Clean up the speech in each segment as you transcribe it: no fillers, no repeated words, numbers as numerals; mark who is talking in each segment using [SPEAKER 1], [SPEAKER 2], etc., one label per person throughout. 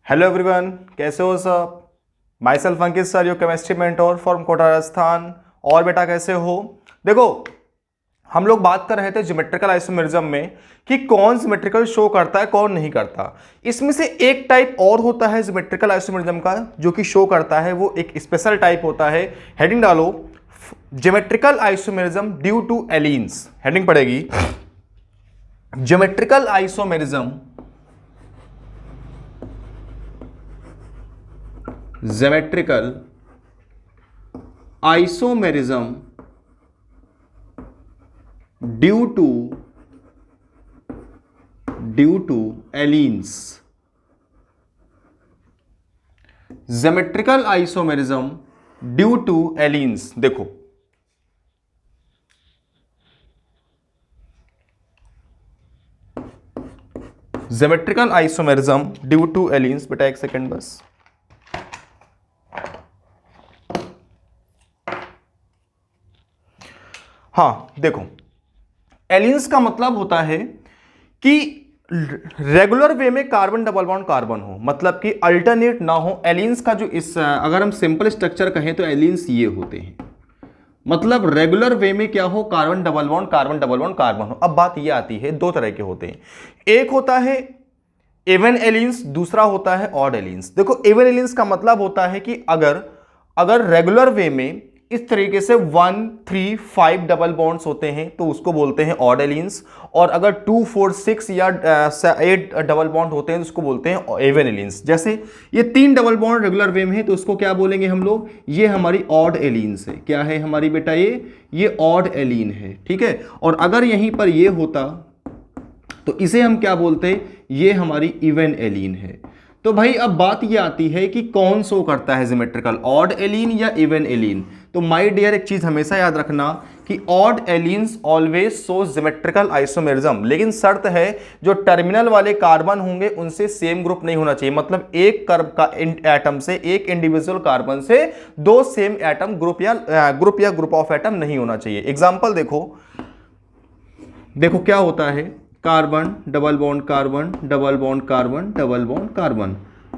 [SPEAKER 1] Hello everyone, कैसे हो सब। Myself Ankit sir, your chemistry mentor from Kota Rajasthan. और बेटा कैसे हो। देखो, हम लोग बात कर रहे थे ज्योमेट्रिकल आइसोमेरिज्म में कि कौन ज्योमेट्रिकल शो करता है कौन नहीं करता। इसमें से एक टाइप और होता है ज्योमेट्रिकल आइसोमेरिज्म का जो कि शो करता है, वो एक स्पेशल टाइप होता है। हेडिंग डालो, geometrical isomerism due to allenes. Heading पड़ेगी geometrical isomerism, geometrical isomerism due to allenes. Geometrical isomerism due to allenes. देखो, geometrical isomerism due to allenes. बेटा एक सेकेंड बस। हाँ देखो, एलीन्स का मतलब होता है कि रेगुलर वे में कार्बन डबल बॉन्ड कार्बन हो, मतलब कि अल्टरनेट ना हो। एलीन्स का जो इस अगर हम सिंपल स्ट्रक्चर कहें तो एलीन्स ये होते हैं, मतलब रेगुलर वे में क्या हो, carbon double bond carbon double bond carbon हो। अब बात ये आती है, दो तरह के होते हैं, एक होता है इवन एलीन्स, दूसरा होता है ऑड एलीन्स। देखो, इवन एलीन्स का मतलब होता है कि अगर रेगुलर वे में इस तरीके से 1 3 5 डबल बॉन्ड्स होते हैं तो उसको बोलते हैं ऑड एलीन्स, और अगर 2 4 6 या 8 डबल बॉन्ड होते हैं तो उसको बोलते हैं इवन एलीन्स। जैसे ये 3 डबल बॉन्ड रेगुलर वे में है तो उसको क्या बोलेंगे हम लोग, ये हमारी ऑड एलीन्स है। क्या है हमारी बेटा, ये ऑड एलीन है, ठीक है। और अगर यहीं पर ये होता तो इसे हम क्या बोलते हैं, ये हमारी इवन एलीन है। तो भाई अब बात ये आती है कि कौन शो करता है ज्योमेट्रिकल, ऑड एलीन या इवन एलीन। तो माय डियर, एक चीज हमेशा याद रखना कि odd allenes always show geometrical isomerism, लेकिन शर्त है जो टर्मिनल वाले कार्बन होंगे उनसे सेम ग्रुप नहीं होना चाहिए। मतलब एक कर्ब का एटम से, एक इंडिविजुअल कार्बन से दो same atom group of atom नहीं होना चाहिए। एग्जांपल देखो क्या होता है, carbon double bond carbon double bond carbon double bond carbon.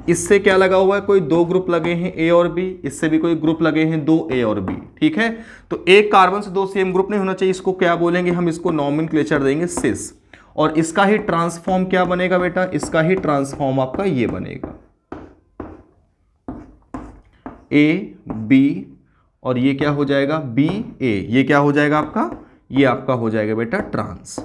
[SPEAKER 1] इससे क्या लगा हुआ है, कोई दो ग्रुप लगे हैं ए और बी, इससे भी कोई ग्रुप लगे हैं दो ए और बी, ठीक है। तो एक कार्बन से दो सेम ग्रुप नहीं होना चाहिए, इसको क्या बोलेंगे हम, इसको नॉमेनक्लेचर देंगे सिस। और इसका ही ट्रांसफॉर्म क्या बनेगा बेटा, इसका ही ट्रांसफॉर्म आपका ये बनेगा ए बी, और ये क्या हो जाएगा बी ए, ये क्या हो जाएगा आपका, ये आपका हो जाएगा बेटा ट्रांस।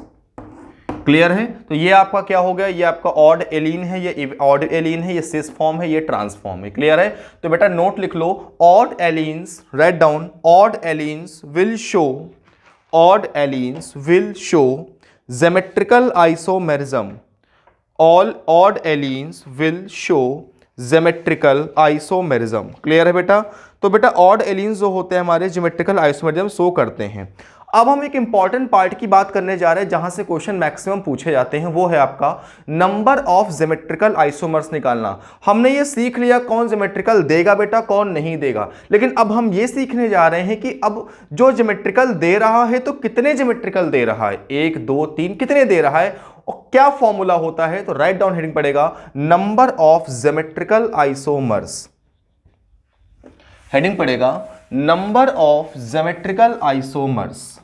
[SPEAKER 1] क्लियर है। तो ये आपका क्या हो गया, ये आपका ऑड एलीन है, ये ऑड एलीन है, ये सिस फॉर्म है, ये ट्रांसफॉर्म है। क्लियर है। तो बेटा नोट लिख लो, odd allenes, write down, odd allenes will show geometrical isomerism. All odd allenes will show geometrical isomerism. Clear है बेटा। तो बेटा ऑड एलीन्स जो होते हैं हमारे ज्योमेट्रिकल आइसोमेरिज्म शो करते हैं। अब हम एक इंपॉर्टेंट पार्ट की बात करने जा रहे हैं जहां से क्वेश्चन मैक्सिमम पूछे जाते हैं, वो है आपका नंबर ऑफ ज्योमेट्रिकल आइसोमर्स निकालना। हमने ये सीख लिया कौन ज्योमेट्रिकल देगा बेटा कौन नहीं देगा, लेकिन अब हम ये सीखने जा रहे हैं कि अब जो ज्योमेट्रिकल दे रहा है तो कितने ज्योमेट्रिकल दे रहा है, 1 2 3 कितने दे रहा है और क्या फॉर्मूला होता है। तो राइट डाउन हेडिंग पड़ेगा number of geometrical isomers. Heading पड़ेगा number of geometrical isomers,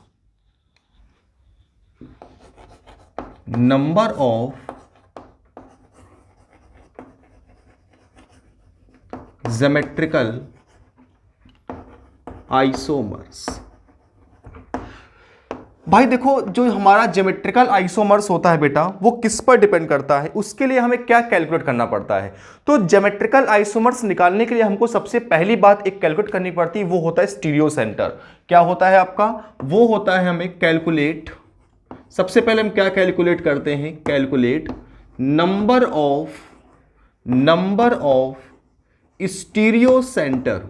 [SPEAKER 1] number of geometrical isomers. भाई देखो, जो हमारा ज्योमेट्रिकल आइसोमर्स होता है बेटा वो किस पर डिपेंड करता है, उसके लिए हमें क्या कैलकुलेट करना पड़ता है। तो ज्योमेट्रिकल आइसोमर्स निकालने के लिए हमको सबसे पहली बात एक कैलकुलेट करनी पड़ती है, वो होता है स्टीरियो सेंटर। क्या होता है आपका, वो होता है हमें कैलकुलेट। सबसे पहले हम क्या कैलकुलेट करते हैं, calculate number of stereo centre,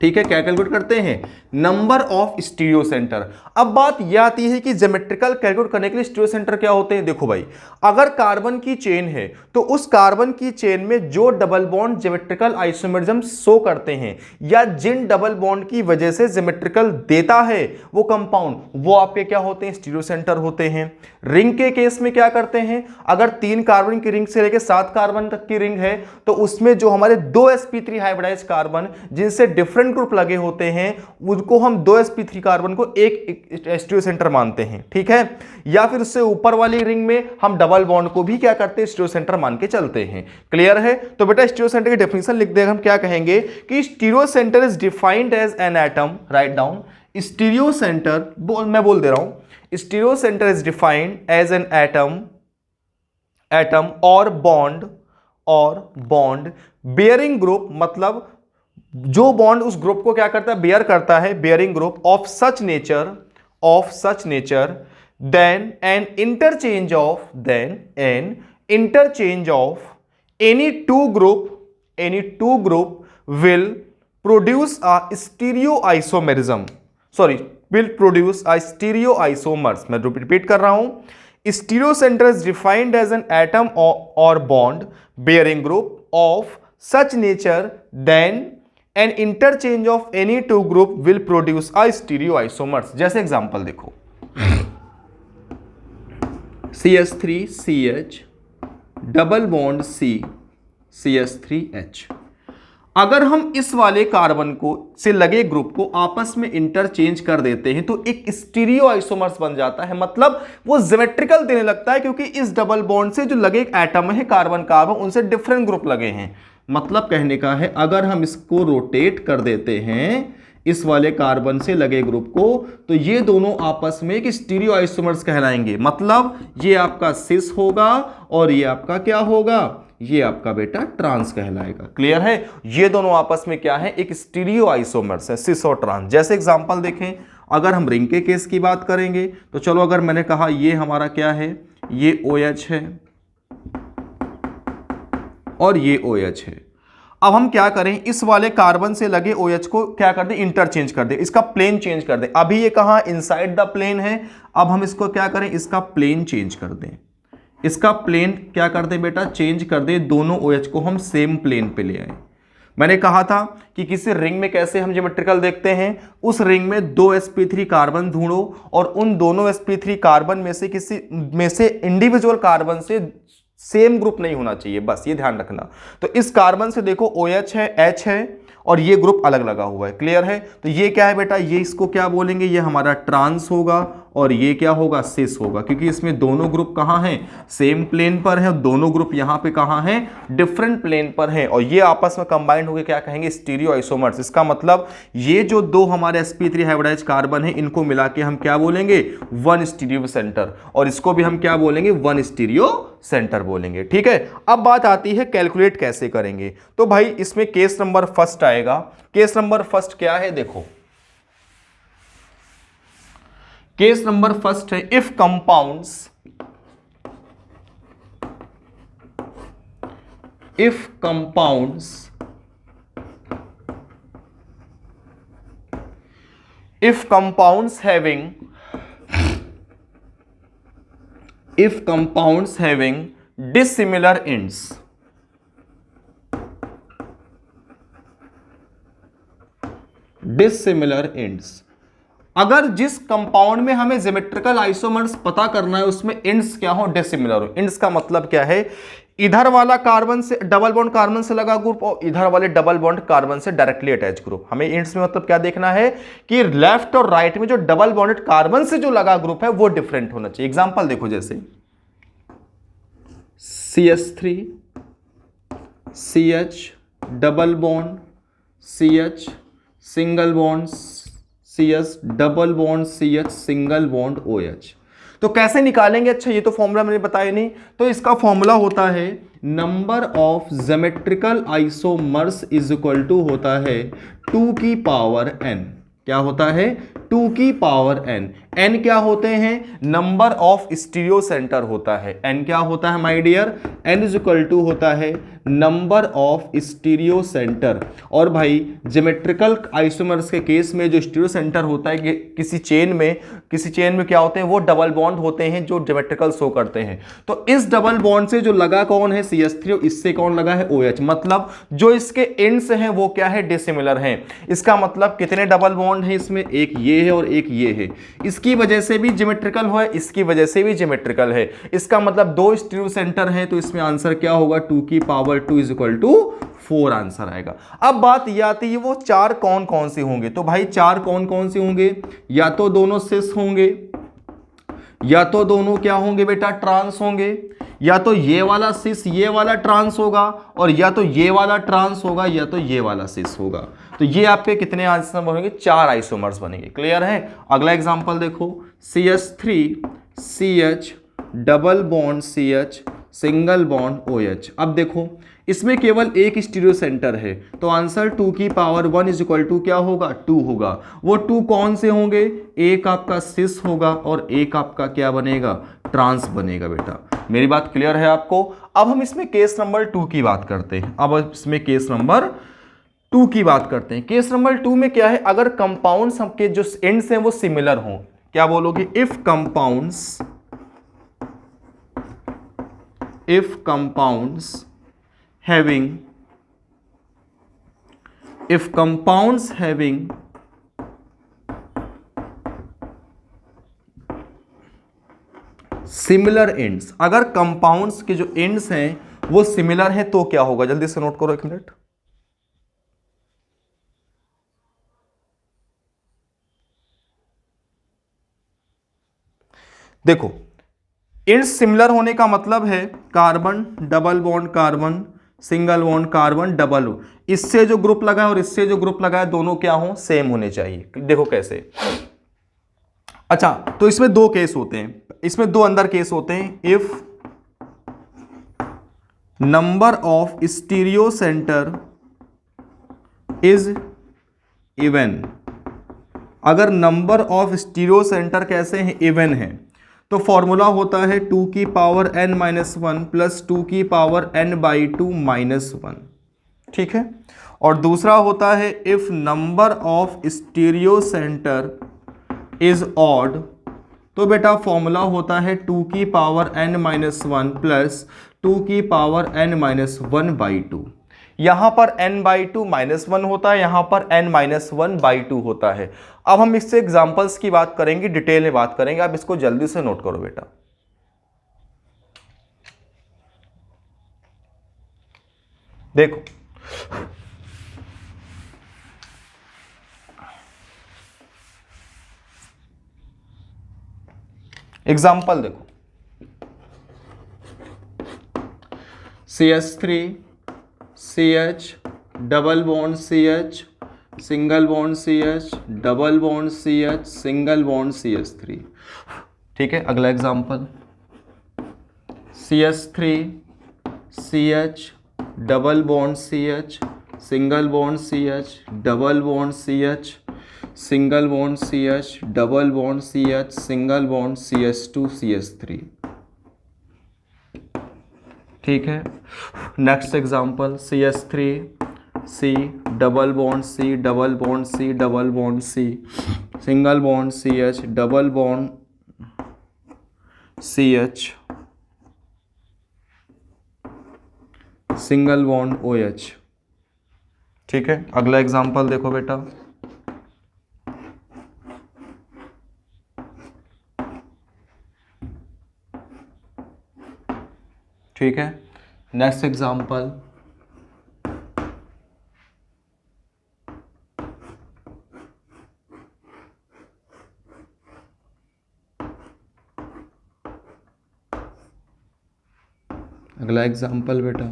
[SPEAKER 1] ठीक है, क्या कैलकुलेट करते हैं? Number of stereo centre. अब बात यह आती है कि ज्योमेट्रिकल कैलकुलेट करने के लिए स्टीरियो सेंटर क्या होते हैं। देखो भाई, अगर कार्बन की चेन है तो उस कार्बन की चेन में जो double bond geometrical isomerism show करते हैं या जिन डबल बॉन्ड की वजह से ज्योमेट्रिकल देता है वो कंपाउंड, वो आपके क्या होते हैं? स्टीरियो सेंटर होते हैं। रिंग के केस में क्या करते हैं, अगर 3 कार्बन की रिंग से लेकर 7 कार्बन तक की रिंग है तो उसमें जो हमारे 2 sp3 हाइब्रिडाइज कार्बन जिनसे डिफरेंट ग्रुप लगे होते हैं उनको हम 2 sp3 कार्बन को एक स्टीरियो सेंटर मानते हैं। ठीक है, या फिर उससे ऊपर वाली रिंग में हम डबल बॉन्ड को भी क्या करते हैं? स्टीरियो सेंटर मान के चलते हैं। क्लियर है? तो बेटा स्टीरियो सेंटर की डेफिनेशन लिख देगा, हम क्या कहेंगे कि stereo centre is defined as an atom, right down. Stereo centre मैं बोल दे रहा हूं, stereo centre is defined as an atom और बॉन्ड बेयरिंग ग्रुप, मतलब जो बॉन्ड उस ग्रुप को क्या करता है? बेयर करता है, bearing group of such nature then an interchange of any two group will produce a stereo isomerism, will produce a stereoisomers। मैं रिपीट कर रहा हूं, stereo centre is defined as an atom और bond bearing group of such nature then an interchange of any two group will produce a stereoisomers. जैसे example देखो, CH3CH double bond C CH3H। अगर हम इस वाले कार्बन को से लगे ग्रुप को आपस में इंटरचेंज कर देते हैं तो एक स्टीरियो आइसोमर्स बन जाता है, मतलब वो ज्योमेट्रिकल देने लगता है क्योंकि इस डबल बॉन्ड से जो लगे एक एटम है कार्बन उनसे डिफरेंट ग्रुप लगे हैं। मतलब कहने का है अगर हम इसको रोटेट कर देते हैं इस वाले कार्बन से लगे ग्रुप को तो ये दोनों आपस में एक स्टीरियो आइसोमर्स कहलाएंगे। मतलब ये आपका सिस होगा और ये आपका क्या होगा? ये आपका बेटा ट्रांस कहलाएगा। क्लियर है? ये दोनों आपस में क्या है? एक स्टीरियो आइसोमर्स है, सिस और ट्रांस। जैसे एग्जांपल देखें, अगर हम रिंग के केस की बात करेंगे तो चलो, अगर मैंने कहा ये हमारा क्या है? ये OH है और ये OH है। अब हम क्या करें, इस वाले कार्बन से लगे OH को क्या कर दें? इंटरचेंज कर दें, इसका प्लेन चेंज कर दें। अभी ये कहां? इनसाइड द प्लेन है। अब हम इसको क्या करें? इसका प्लेन चेंज कर दें। इसका प्लेन क्या कर दें बेटा? चेंज कर दें। दोनों OH को हम सेम प्लेन पे ले आए। मैंने कहा था कि किसी रिंग में कैसे हम ज्योमेट्रिकल देखते हैं, उस रिंग में 2 sp3 कार्बन ढूंढो और उन दोनों sp3 कार्बन में से किसी में से इंडिविजुअल कार्बन से सेम ग्रुप नहीं होना चाहिए, बस ये ध्यान रखना। तो इस कार्बन से देखो OH है, H है और ये ग्रुप अलग लगा हुआ है। क्लियर है? तो ये क्या है बेटा? ये इसको क्या बोलेंगे? ये हमारा ट्रांस होगा और ये क्या होगा? सिस होगा, क्योंकि इसमें दोनों ग्रुप कहां हैं? सेम प्लेन पर है। दोनों ग्रुप यहां पे कहां हैं? डिफरेंट प्लेन पर हैं और ये आपस में कंबाइंड होकर क्या कहेंगे? Stereo isomers. इसका मतलब ये जो दो हमारे sp3 हाइब्रिडाइज कार्बन है इनको मिला के हम क्या बोलेंगे? वन स्टीरियो सेंटर, और इसको भी हम क्या बोलेंगे? वन स्टीरियो सेंटर बोलेंगे। ठीक है, अब बात आती है कैलकुलेट कैसे करेंगे। तो भाई इसमें केस नंबर फर्स्ट आएगा। केस नंबर फर्स्ट क्या है? देखो, केस नंबर फर्स्ट है if compounds having dissimilar ends, अगर जिस कंपाउंड में हमें ज्योमेट्रिकल आइसोमर्स पता करना है उसमें एंड्स क्या हो? डिसिमिलर हो। एंड्स का मतलब क्या है? इधर वाला कार्बन से डबल बॉन्ड कार्बन से लगा ग्रुप और इधर वाले डबल बॉन्ड कार्बन से डायरेक्टली अटैच ग्रुप। हमें एंड्स में मतलब क्या देखना है कि लेफ्ट और राइट में जो डबल बॉन्डेड कार्बन से जो लगा ग्रुप है वो डिफरेंट होना चाहिए। एग्जांपल देखो, जैसे CH3 CH double bond CH single bond CH double bond CH single bond OH। तो कैसे निकालेंगे? अच्छा, ये तो फॉर्मूला मैंने बताया नहीं। तो इसका फॉर्मूला होता है number of geometrical isomers is equal to होता है 2 की पावर n। क्या होता है? 2 की पावर n। एन क्या होते हैं, नंबर ऑफ स्टीरियो सेंटर होता है। एन क्या होता है my dear, n is equal to होता है नंबर ऑफ स्टीरियो सेंटर। और भाई ज्योमेट्रिकल आइसोमर्स के केस में जो स्टीरियो सेंटर होता है किसी चेन में क्या होते हैं, वो डबल बॉन्ड होते हैं जो ज्योमेट्रिकल शो करते हैं। तो इस डबल बॉन्ड से जो लगा कौन है, CH3, और इससे कौन लगा है, OH। मतलब जो इसके एंड्स हैं वो क्या है, डिसिमिलर हैं। इसका मतलब कितने डबल बॉन्ड हैं इसमें, एक ये है और एक ये है। इसकी वजह से भी ज्योमेट्रिकल है, इसकी वजह से भी ज्योमेट्रिकल है। इसका मतलब दो स्टीरियो सेंटर है, तो इसमें आंसर क्या होगा, 2 की power 2 is equal to 4 answer आएगा। अब बात ये आती है वो चार कौन कौन से होंगे। तो भाई चार कौन कौन से होंगे, या तो दोनों सिस होंगे, या तो दोनों क्या होंगे बेटा, ट्रांस होंगे, या तो ये वाला सिस ये वाला ट्रांस होगा, और या तो ये वाला ट्रांस होगा, या तो ये वाला सिस होगा। तो ये आपके कितने आइसोमर बनेंगे, 4 आइसोमर्स बनेंगे। क्लियर है। अगला एग्जांपल देखो, CH3 CH double bond CH single bond OH। अब देखो इसमें केवल एक स्टीरियो सेंटर है, तो आंसर 2 की पावर 1 इज इक्वल टू क्या होगा, 2 होगा। वो 2 कौन से होंगे, एक आपका सिस होगा और एक आपका क्या बनेगा, ट्रांस बनेगा। बेटा मेरी बात क्लियर है आपको। अब हम इसमें केस नंबर 2 की बात करते हैं। अब इसमें केस नंबर 2 की बात करते हैं। केस नंबर 2 में क्या है, अगर कंपाउंड्स के जो एंड्स हैं वो सिमिलर हों, क्या बोलोगे, if compounds having similar ends, अगर कंपाउंड्स के जो एंड्स हैं वो सिमिलर हैं तो क्या होगा, जल्दी से नोट करो, एक मिनट। देखो एंड्स सिमिलर होने का मतलब है carbon double bond carbon, single bond carbon double, इससे जो ग्रुप लगा है और इससे जो ग्रुप लगा है दोनों क्या हो, सेम होने चाहिए। देखो कैसे, अच्छा तो इसमें दो केस होते हैं, इसमें दो अंदर केस होते हैं। If number of stereo centre is even, अगर नंबर ऑफ स्टीरियो सेंटर कैसे हैं, इवन है, तो फॉर्मूला होता है 2 की पावर n-1 प्लस 2 की पावर n/2 -1। ठीक है। और दूसरा होता है if number of stereo centre is odd, तो बेटा फॉर्मूला होता है 2 की पावर n-1 प्लस 2 की पावर n-1/2। यहां पर n/2 -1 होता है, यहां पर n-1/2 होता है। अब हम इससे एग्जांपल्स की बात करेंगे, डिटेल में बात करेंगे। आप इसको जल्दी से नोट करो बेटा। देखो एग्जांपल देखो, CH3 CH double bond CH single bond CH double bond CH single bond CH3। ठीक है। अगला example, CH3 CH double bond CH single bond CH double bond CH single bond CH double bond CH single bond CH2 CH3। ठीक है। Next example, CH3 C double bond C double bond C double bond C single bond CH double bond CH single bond OH। ठीक है। अगला example देखो बेटा, ठीक है। Next example, अगला एग्जांपल बेटा,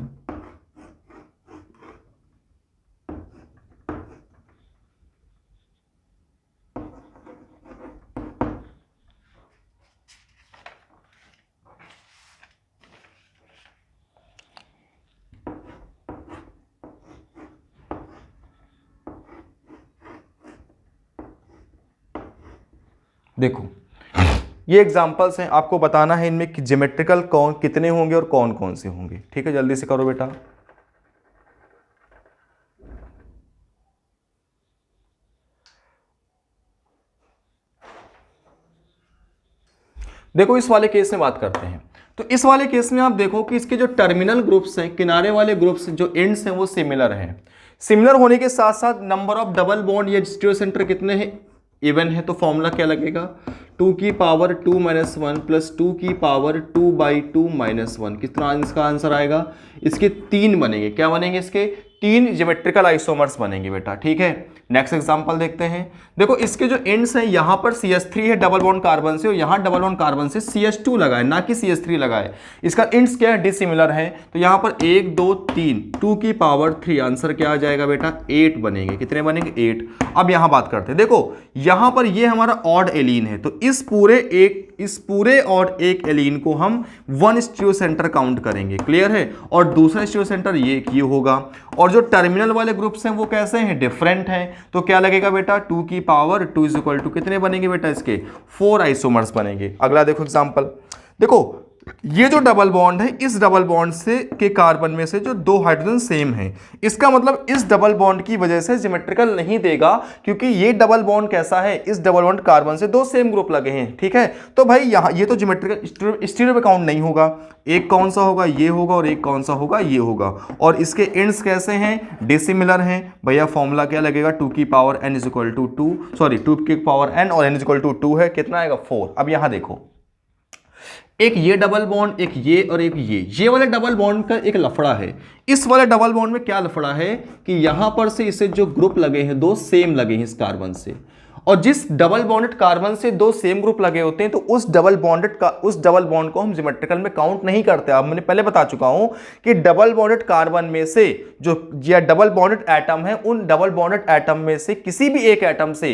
[SPEAKER 1] देखो ये एग्जांपल्स हैं, आपको बताना है इनमें ज्योमेट्रिकल कौन कितने होंगे और कौन कौन से होंगे। ठीक है, जल्दी से करो बेटा। देखो इस वाले केस में बात करते हैं। तो इस वाले केस में आप देखो कि इसके जो टर्मिनल ग्रुप्स हैं, किनारे वाले ग्रुप्स जो एंड्स हैं वो सिमिलर हैं। सिमिलर होने के साथ साथ नंबर ऑफ डबल बॉन्ड या स्टीरियो सेंटर कितने हैं, इवन है। तो फॉर्मूला क्या लगेगा, 2 की पावर 2 माइनस 1 प्लस 2 की पावर 2/2 माइनस 1। कितना इसका आंसर आएगा, इसके 3 बनेंगे। क्या बनेंगे, इसके 3 ज्योमेट्रिकल आइसोमर्स बनेंगे बेटा। ठीक है, नेक्स्ट एग्जांपल देखते हैं। देखो इसके जो एंड्स हैं, यहां पर CH3 है डबल बॉन्ड कार्बन से, और यहां डबल बॉन्ड कार्बन से CH2 लगा है, ना कि CH3 लगा है। इसका एंड्स क्या है, डिसिमिलर है। तो यहां पर 1 2 3, 2 की पावर 3, आंसर क्या आ जाएगा बेटा, 8 बनेंगे। कितने बनेंगे, 8। अब यहां बात करते हैं। देखो यहां पर ये हमारा ऑड एलीन है, तो इस पूरे ऑड एक एलीन को हम 1 स्टीरियो सेंटर काउंट करेंगे। क्लियर है। और दूसरा स्टीरियो सेंटर ये होगा। और जो टर्मिनल वाले ग्रुप्स हैं वो कैसे हैं, डिफरेंट हैं। तो क्या लगेगा बेटा, 2 की पावर 2 इज इक्वल टू कितने बनेंगे बेटा, इसके 4 आइसोमर्स बनेंगे। अगला देखो एग्जांपल। देखो ये जो डबल बॉन्ड है, इस डबल बॉन्ड से के कार्बन में से जो 2 हाइड्रोजन सेम है, इसका मतलब इस डबल बॉन्ड की वजह से ज्योमेट्रिकल नहीं देगा, क्योंकि ये डबल बॉन्ड कैसा है, इस डबल बॉन्ड कार्बन से 2 सेम ग्रुप लगे हैं। ठीक है, तो भाई यहां ये तो ज्योमेट्रिकल स्टीरियो पे काउंट नहीं होगा। एक कौन सा होगा, ये होगा, और एक कौन सा होगा, ये होगा। और इसके एंड्स कैसे हैं, डिसिमिलर हैं। भैया फॉर्मूला क्या लगेगा, 2 की power n is equal to 2, sorry 2 की पावर n और n इज इक्वल टू 2 है। कितना आएगा, 4। अब यहां देखो, एक ये डबल बॉन्ड, एक ये, और एक ये वाले डबल बॉन्ड का एक लफड़ा है। इस वाले डबल बॉन्ड में क्या लफड़ा है कि यहां पर से इसे जो ग्रुप लगे हैं 2 सेम लगे हैं इस कार्बन से, और जिस डबल बॉन्डेड कार्बन से 2 सेम ग्रुप लगे होते हैं तो उस डबल बॉन्ड को हम ज्योमेट्रिकल में काउंट नहीं करते। अब मैंने पहले बता चुका हूं कि डबल बॉन्डेड कार्बन में से जो या डबल बॉन्डेड एटम है, उन डबल बॉन्डेड एटम में से किसी भी एक एटम से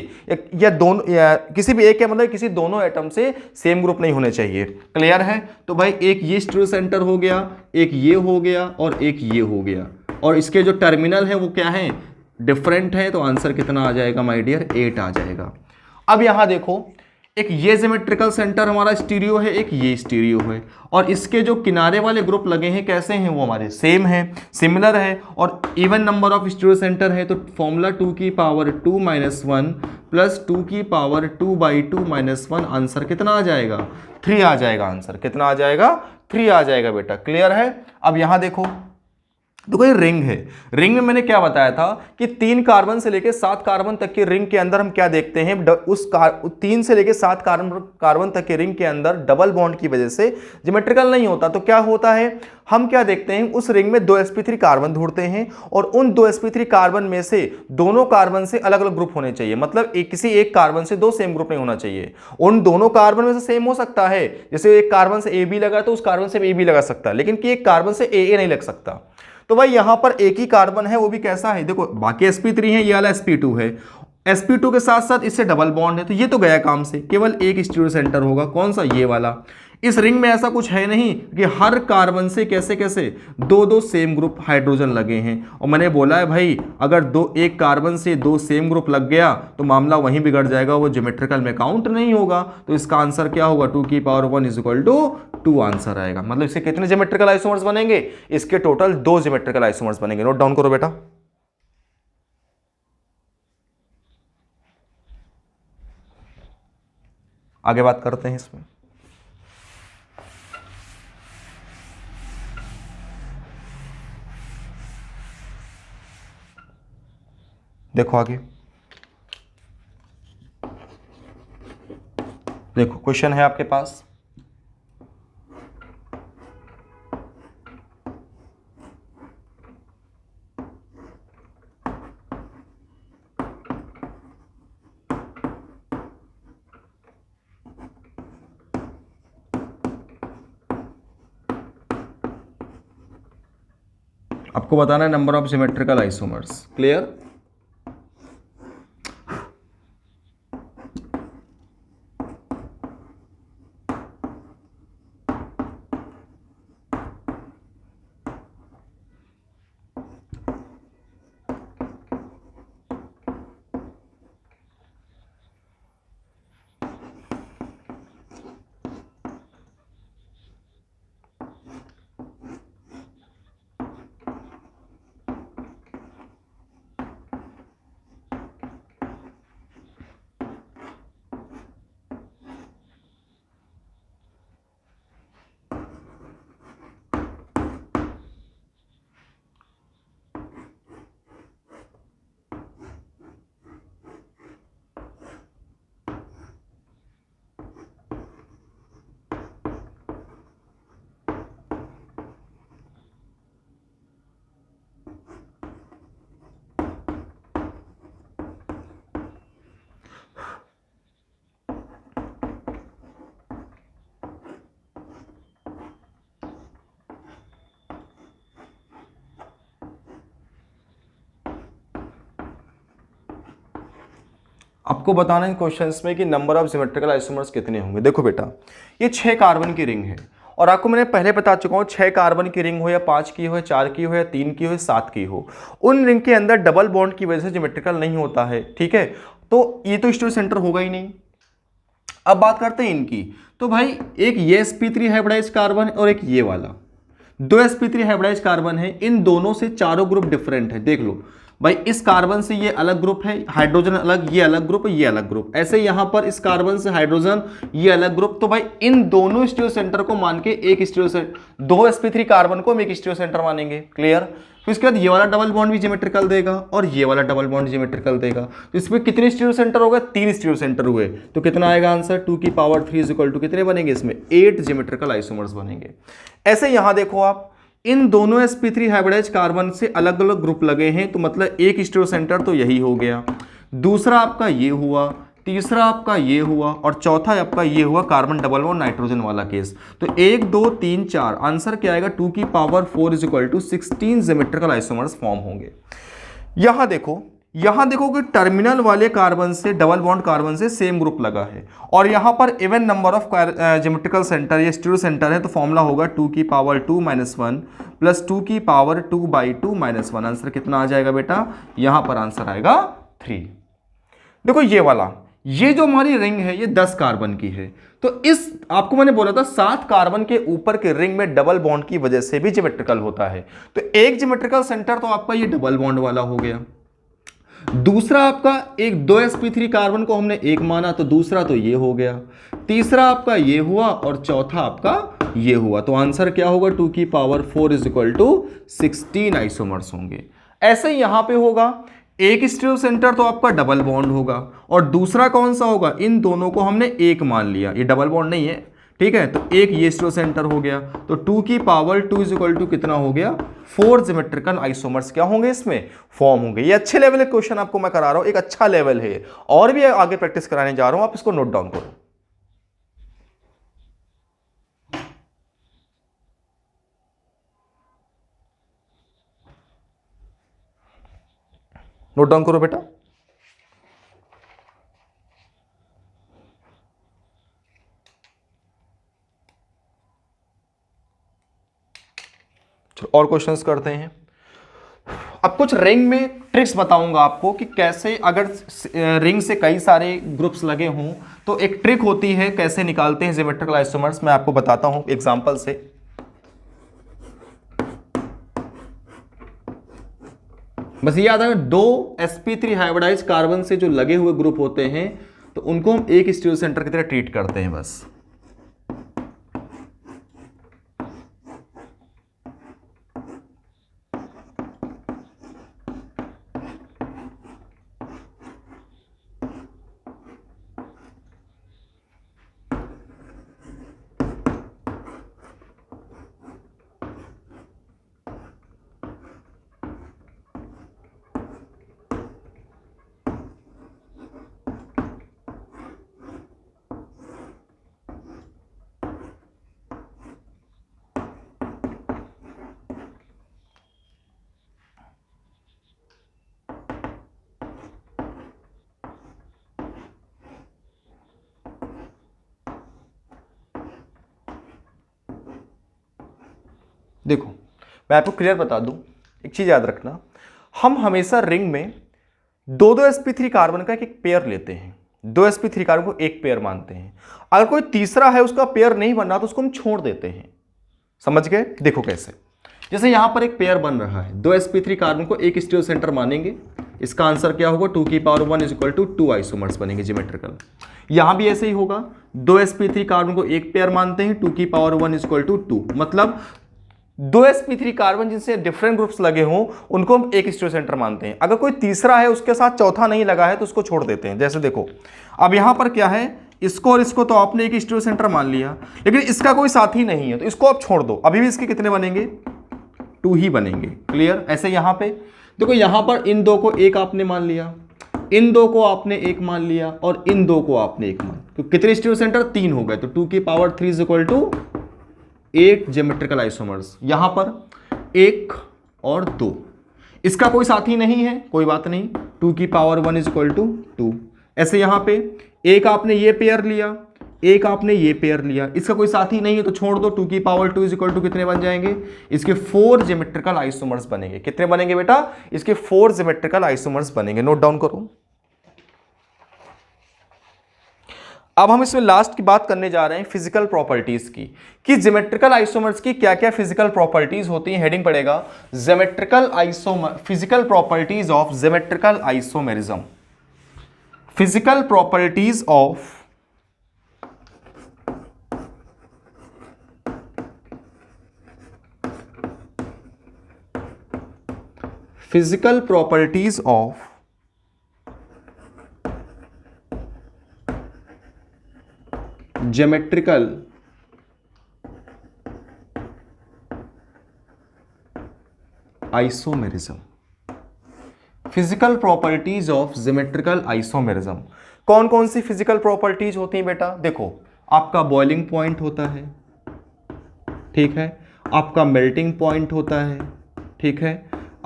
[SPEAKER 1] या दोनों, या किसी भी एक, मतलब किसी दोनों एटम से सेम ग्रुप नहीं होने चाहिए। क्लियर है। तो भाई एक ये स्टीरियो सेंटर हो गया, एक ये हो गया, और एक ये हो गया, और इसके जो टर्मिनल है वो क्या है, डिफरेंट है। तो आंसर कितना आ जाएगा माय डियर, 8 आ जाएगा। अब यहां देखो, एक ये ज्योमेट्रिकल सेंटर हमारा स्टीरियो है, एक ये स्टीरियो है, और इसके जो किनारे वाले ग्रुप लगे हैं कैसे हैं, वो हमारे सेम है, सिमिलर है, और even number of stereo centre है। तो फॉर्मूला 2 की पावर 2 माइनस 1 प्लस 2 की पावर 2/2 माइनस 1, आंसर कितना आ जाएगा, 3 आ जाएगा। आंसर कितना आ जाएगा, 3 आ जाएगा बेटा। क्लियर है। अब यहां देखो, देखो ये रिंग है। रिंग में मैंने क्या बताया था कि 3 कार्बन से लेकर 7 कार्बन तक की रिंग के अंदर हम क्या देखते हैं, 3 से लेकर 7 कार्बन तक की रिंग के अंदर डबल बॉन्ड की वजह से ज्योमेट्रिकल नहीं होता। तो क्या होता है, हम क्या देखते हैं, उस रिंग में 2 sp3 कार्बन ढूंढते हैं, और उन 2 sp3 कार्बन में से दोनों कार्बन से अलग अलग ग्रुप होने चाहिए। मतलब किसी एक कार्बन से 2 सेम ग्रुप नहीं होना चाहिए। उन दोनों कार्बन में से सेम हो सकता है, जैसे एक कार्बन से AB लगा तो उस कार्बन से AB लगा सकता है, लेकिन कि एक कार्बन से AA नहीं लग सकता। तो भाई यहां पर एक ही कार्बन है, वो भी कैसा है, देखो बाकी sp3 है, ये वाला sp2 है, sp2 के साथ साथ इससे डबल बॉन्ड है, तो ये तो गया काम से। केवल एक स्टीरियो सेंटर होगा, कौन सा, ये वाला। इस रिंग में ऐसा कुछ है नहीं कि हर कार्बन से कैसे कैसे 2 सेम ग्रुप हाइड्रोजन लगे हैं। और मैंने बोला है भाई, अगर एक कार्बन से 2 सेम ग्रुप लग गया तो मामला वहीं बिगड़ जाएगा, वो ज्योमेट्रिकल में काउंट नहीं होगा। तो इसका आंसर क्या होगा, 2 की power 1 is equal to 2 answer आएगा। मतलब इसके कितने ज्योमेट्रिकल आइसोमर्स बनेंगे, इसके टोटल 2 ज्योमेट्रिकल आइसोमर्स बनेंगे। नोट डाउन करो बेटा। आगे बात करते हैं इसमें। देखो आगे, देखो क्वेश्चन है आपके पास, आपको बताना है number of symmetrical isomers. Clear. आपको बताना है क्वेश्चंस में कि नंबर ऑफ सिमेट्रिकल आइसोमर्स कितने होंगे। देखो बेटा, ये 6 कार्बन की रिंग है और आपको मैंने पहले बता चुका हूं 6 कार्बन की रिंग हो या 5 की हो या 4 की हो या 3 की हो या 7 की हो, उन रिंग के अंदर डबल बॉन्ड की वजह से सिमेट्रिकल नहीं होता है। ठीक है, तो ये तो स्टीरियो सेंटर होगा ही नहीं। अब बात करते हैं इनकी, तो भाई एक ये sp3 हाइब्रिडाइज्ड कार्बन और एक ये वाला, दो sp3 हाइब्रिडाइज्ड कार्बन है, इन दोनों से चारों ग्रुप डिफरेंट है। देख लो भाई, इस कार्बन से ये अलग ग्रुप है, हाइड्रोजन अलग, ये अलग ग्रुप, ये अलग ग्रुप, ऐसे यहां पर इस कार्बन से हाइड्रोजन, ये अलग ग्रुप। तो भाई इन दोनों स्टीरियो सेंटर को मान के एक स्टीरियो सेंटर, दो sp3 कार्बन को हम एक स्टीरियो सेंटर मानेंगे। क्लियर? तो इसके बाद ये वाला डबल बॉन्ड भी ज्योमेट्रिकल देगा और ये वाला डबल बॉन्ड ज्योमेट्रिकल देगा। तो इसमें कितने स्टीरियो सेंटर हो गए? 3 स्टीरियो सेंटर हुए। तो कितना आएगा आंसर? 2 की पावर 3 इज इक्वल टू कितने बनेंगे? इसमें 8 ज्योमेट्रिकल आइसोमर्स बनेंगे। ऐसे यहां देखो आप, इन दोनों sp3 हाइब्रिडाइज्ड कार्बन से अलग अलग ग्रुप लगे हैं, तो मतलब एक स्टीरियो सेंटर तो यही हो गया, दूसरा आपका ये हुआ, तीसरा आपका ये हुआ और चौथा आपका ये हुआ कार्बन डबल बॉन्ड नाइट्रोजन वाला केस। तो 1 2 3 4 आंसर क्या आएगा? 2 की power 4 is equal to 16 geometrical isomers form होंगे। यहां देखो कि टर्मिनल वाले कार्बन से, डबल बॉन्ड कार्बन से सेम ग्रुप लगा है और यहां पर even number of geometrical centre या स्टीरियो सेंटर है, तो फॉर्मूला होगा 2 की पावर 2 माइनस 1 प्लस 2 की पावर 2 बाई 2 माइनस 1। आंसर कितना आ जाएगा बेटा? यहां पर आंसर आएगा 3। देखो ये वाला, ये जो हमारी रिंग है ये 10 कार्बन की है, तो इस आपको मैंने बोला था 7 कार्बन के ऊपर के रिंग में डबल बॉन्ड की वजह से भी ज्योमेट्रिकल होता है। तो एक ज्योमेट्रिकल सेंटर तो आपका ये डबल बॉन्ड वाला हो गया, दूसरा आपका एक 2 sp3 कार्बन को हमने एक माना, तो दूसरा तो ये हो गया, तीसरा आपका ये हुआ और चौथा आपका ये हुआ। तो आंसर क्या होगा? 2 की power 4 is equal to 16 isomers होंगे। ऐसे ही यहां पे होगा, एक स्टीरियो सेंटर तो आपका डबल बॉन्ड होगा और दूसरा कौन सा होगा? इन दोनों को हमने एक मान लिया, ये डबल बॉन्ड नहीं है, ठीक है, तो एक ये स्टीरियो सेंटर हो गया। तो 2 की पावर 2 इज इक्वल टू कितना हो गया? 4 ज्योमेट्रिकल आइसोमर्स क्या होंगे? इसमें फॉर्म होंगे। ये अच्छे लेवल के क्वेश्चन आपको मैं करा रहा हूं, एक अच्छा लेवल है और भी आगे प्रैक्टिस कराने जा रहा हूं, आप इसको नोट डाउन करो। नोट डाउन करो बेटा। चलो और क्वेश्चंस करते हैं। अब कुछ रिंग में ट्रिक्स बताऊंगा आपको कि कैसे, अगर रिंग से कई सारे ग्रुप्स लगे हों तो एक ट्रिक होती है कैसे निकालते हैं ज्योमेट्रिकल आइसोमर्स। मैं आपको बताता हूं एग्जांपल से। बस ये याद है, 2 sp3 हाइब्रिडाइज्ड कार्बन से जो लगे हुए ग्रुप होते हैं तो उनको हम एक स्टीरियो सेंटर की तरह ट्रीट करते हैं बस। देखो मैं आपको क्लियर बता दूं, एक चीज याद रखना, हम हमेशा रिंग में 2-2 sp3 कार्बन का एक पेयर लेते हैं, 2 sp3 कार्बन को एक पेयर मानते हैं। अगर कोई तीसरा है उसका पेयर नहीं बना तो उसको हम छोड़ देते हैं। समझ गए? देखो कैसे, जैसे यहां पर एक पेयर बन रहा है, 2 sp3 कार्बन को एक स्टीरियो सेंटर मानेंगे, इसका आंसर क्या होगा? 2 की power 1 is equal to 2 isomers बनेंगे ज्योमेट्रिकल। यहां भी ऐसे ही होगा, 2 sp3 कार्बन को एक पेयर मानते हैं, 2 की पावर 1 इज इक्वल टू 2, मतलब 2 sp3 कार्बन जिनसे डिफरेंट ग्रुप्स लगे हों उनको हम एक स्टीरियो सेंटर मानते हैं। अगर कोई तीसरा है उसके साथ चौथा नहीं लगा है तो उसको छोड़ देते हैं। जैसे देखो अब यहां पर क्या है, इसको और इसको तो आपने एक स्टीरियो सेंटर मान लिया, लेकिन इसका कोई साथी नहीं है तो इसको आप छोड़ दो। अभी भी इसके कितने बनेंगे? 2 ही बनेंगे। क्लियर? ऐसे यहां पे देखो, यहां पर इन दो को एक आपने मान लिया, इन दो को आपने एक मान लिया और इन दो को आपने एक मान, तो कितने स्टीरियोसेंटर? 3 हो गए। तो 2 की power 3 is equal to 8 geometrical isomers. यहां पर 1 और 2, इसका कोई साथी नहीं है, कोई बात नहीं, 2 की पावर 1 इज इक्वल टू 2। ऐसे यहां पे एक आपने ये पेयर लिया, एक आपने ये पेयर लिया, इसका कोई साथी नहीं है तो छोड़ दो। 2 की पावर 2 इज इक्वल टू कितने बन जाएंगे? इसके 4 ज्योमेट्रिकल आइसोमर्स बनेंगे। कितने बनेंगे बेटा? इसके 4 ज्योमेट्रिकल आइसोमर्स बनेंगे। नोट डाउन करो। अब हम इसमें लास्ट की बात करने जा रहे हैं फिजिकल प्रॉपर्टीज की, कि ज्योमेट्रिकल आइसोमर्स की क्या क्या फिजिकल प्रॉपर्टीज होती हैं। हेडिंग पड़ेगा geometrical isomer, physical properties of geometrical isomerism. Physical properties of physical properties of geometrical isomerism। Physical properties of geometrical isomerism. कौन कौन सी फिजिकल प्रॉपर्टीज होती हैं बेटा? देखो, आपका बॉइलिंग पॉइंट होता है, ठीक है, आपका मेल्टिंग पॉइंट होता है, ठीक है,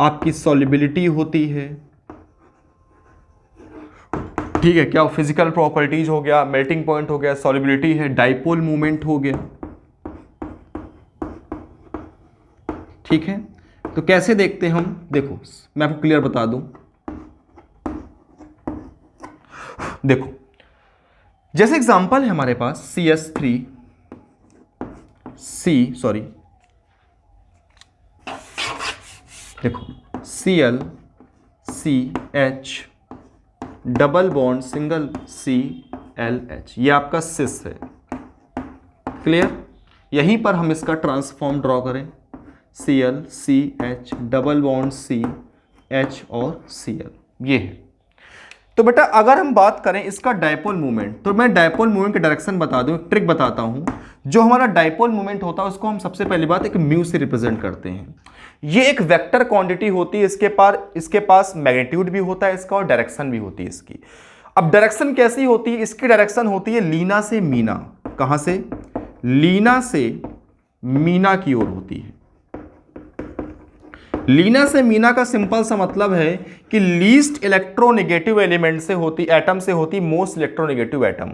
[SPEAKER 1] आपकी सॉल्युबिलिटी होती है, ठीक है, क्या फिजिकल प्रॉपर्टीज हो गया, मेल्टिंग पॉइंट हो गया, सॉल्युबिलिटी है, डाइपोल मूवमेंट हो गया, ठीक है। तो कैसे देखते हैं हम? देखो, मैं आपको क्लियर बता दूं। देखो, जैसे एग्जांपल है हमारे पास CS3 देखो Cl CH double bond single ClH, ये आपका सिस है। क्लियर? यहीं पर हम इसका ट्रांसफॉर्म ड्रॉ करें, Cl CH double bond CH और Cl, ये है। तो बेटा अगर हम बात करें इसका डायपोल मूवमेंट, तो मैं डायपोल मूवमेंट की डायरेक्शन बता दूं, ट्रिक बताता हूं। जो हमारा डायपोल मूवमेंट होता है उसको हम सबसे पहली बात एक म्यू से रिप्रेजेंट करते हैं। ये एक वेक्टर क्वांटिटी होती है, इसके पास मैग्नीट्यूड भी होता है इसका और डायरेक्शन भी होती है इसकी। अब डायरेक्शन कैसी होती है? इसकी डायरेक्शन होती है लीना से मीना। कहां से? लीना से मीना की ओर होती है। लीना से मीना का सिंपल सा मतलब है कि लीस्ट इलेक्ट्रोनेगेटिव एलिमेंट से होती, एटम से होती मोस्ट इलेक्ट्रोनेगेटिव एटम।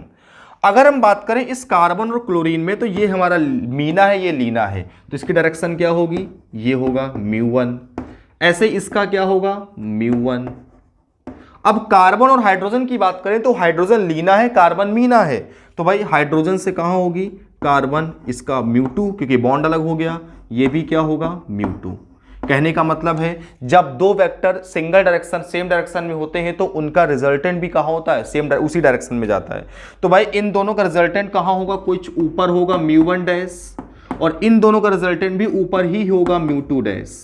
[SPEAKER 1] अगर हम बात करें इस कार्बन और क्लोरीन में, तो ये हमारा मीना है, ये लीना है, तो इसकी डायरेक्शन क्या होगी? ये होगा μ1। ऐसे इसका क्या होगा? μ1। अब कार्बन और हाइड्रोजन की बात करें तो हाइड्रोजन लीना है, कार्बन मीना है, तो भाई हाइड्रोजन से कहां होगी? कार्बन, इसका μ2, क्योंकि बॉन्ड अलग हो गया, ये भी क्या होगा? μ2। कहने का मतलब है जब दो vector single direction same direction में होते हैं तो उनका रिजल्टेंट भी कहां होता है? सेम, उसी डायरेक्शन में जाता है। तो भाई इन दोनों का रिजल्टेंट कहां होगा? कुछ ऊपर होगा μ1 डैश, और इन दोनों का रिजल्टेंट भी ऊपर ही होगा μ2 डैश।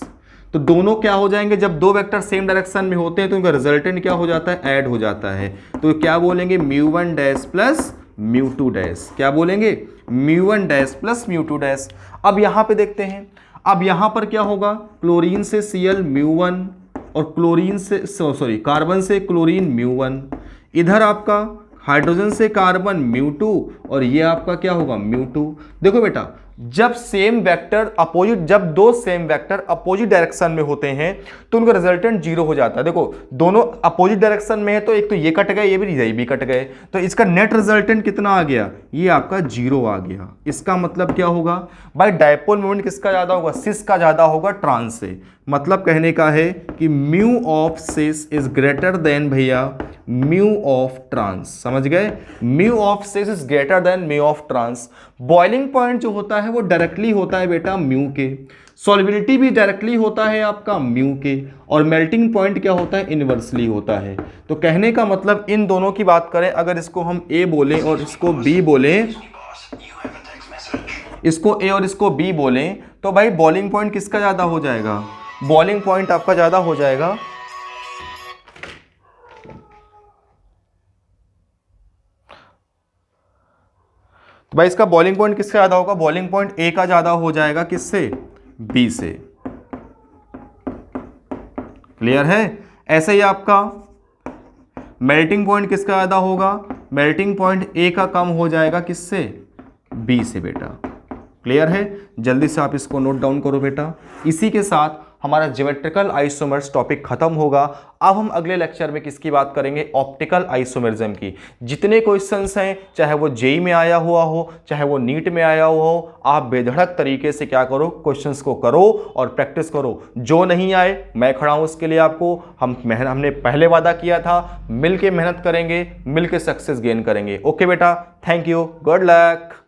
[SPEAKER 1] तो दोनों क्या हो जाएंगे? जब दो वेक्टर सेम डायरेक्शन में होते हैं तो उनका रिजल्टेंट क्या हो जाता है? ऐड हो जाता है। तो क्या बोलेंगे? μ1 डैश प्लस μ2 डैश। क्या बोलेंगे? μ1 डैश प्लस μ2 डैश। अब यहां पे देखते हैं, अब यहां पर क्या होगा? क्लोरीन से Cl μ1 और क्लोरीन से कार्बन से क्लोरीन μ1, इधर आपका हाइड्रोजन से कार्बन μ2 और ये आपका क्या होगा? μ2। देखो बेटा, जब सेम वेक्टर अपोजिट, जब दो सेम वेक्टर अपोजिट डायरेक्शन में होते हैं तो उनका रिजल्टेंट जीरो हो जाता है। देखो दोनों अपोजिट डायरेक्शन में है तो एक तो ये कट गए, ये भी कट गए, तो इसका नेट रिजल्टेंट कितना आ गया? ये आपका जीरो आ गया। इसका मतलब क्या होगा भाई? डायपोल मोमेंट किसका ज्यादा होगा? सिस का ज्यादा होगा ट्रांस से। मतलब कहने का है कि mu of cis is greater than भैया म्यू ऑफ ट्रांस। समझ गए? Mu of cis is greater than mu of trans. Boiling point जो होता है वो डायरेक्टली होता है बेटा म्यू के, सॉल्युबिलिटी भी डायरेक्टली होता है आपका म्यू के, और मेल्टिंग पॉइंट क्या होता है? इनवर्सली होता है। तो कहने का मतलब इन दोनों की बात करें, अगर इसको हम ए बोलें और इसको बी बोलें, इसको ए और इसको बी बोलें, तो भाई बॉइलिंग पॉइंट किसका ज्यादा हो जाएगा? बॉइलिंग पॉइंट आपका ज्यादा हो जाएगा तो भाई इसका बॉइलिंग पॉइंट किससे ज्यादा होगा? बॉइलिंग पॉइंट ए का ज्यादा हो जाएगा, किससे? बी से। क्लियर है। ऐसे ही आपका मेल्टिंग पॉइंट किसका ज़्यादा होगा, मेल्टिंग पॉइंट ए का कम हो जाएगा किससे, बी से बेटा। क्लियर है, जल्दी से आप इसको नोट डाउन करो बेटा। इसी के साथ हमारा ज्योमेट्रिकल आइसोमर्स टॉपिक खत्म होगा। अब हम अगले लेक्चर में किसकी बात करेंगे, ऑप्टिकल आइसोमरिज्म की। जितने क्वेश्चंस हैं, चाहे वो जेई में आया हुआ हो, चाहे वो नीट में आया हुआ हो, आप बेधड़क तरीके से क्या करो, क्वेश्चंस को करो और प्रैक्टिस करो। जो नहीं आए मैं खड़ा हूं उसके लिए आपको। हमने पहले वादा किया था, मिल के मेहनत करेंगे, मिल के सक्सेस गेन करेंगे। ओके बेटा, थैंक यू, गुड लक।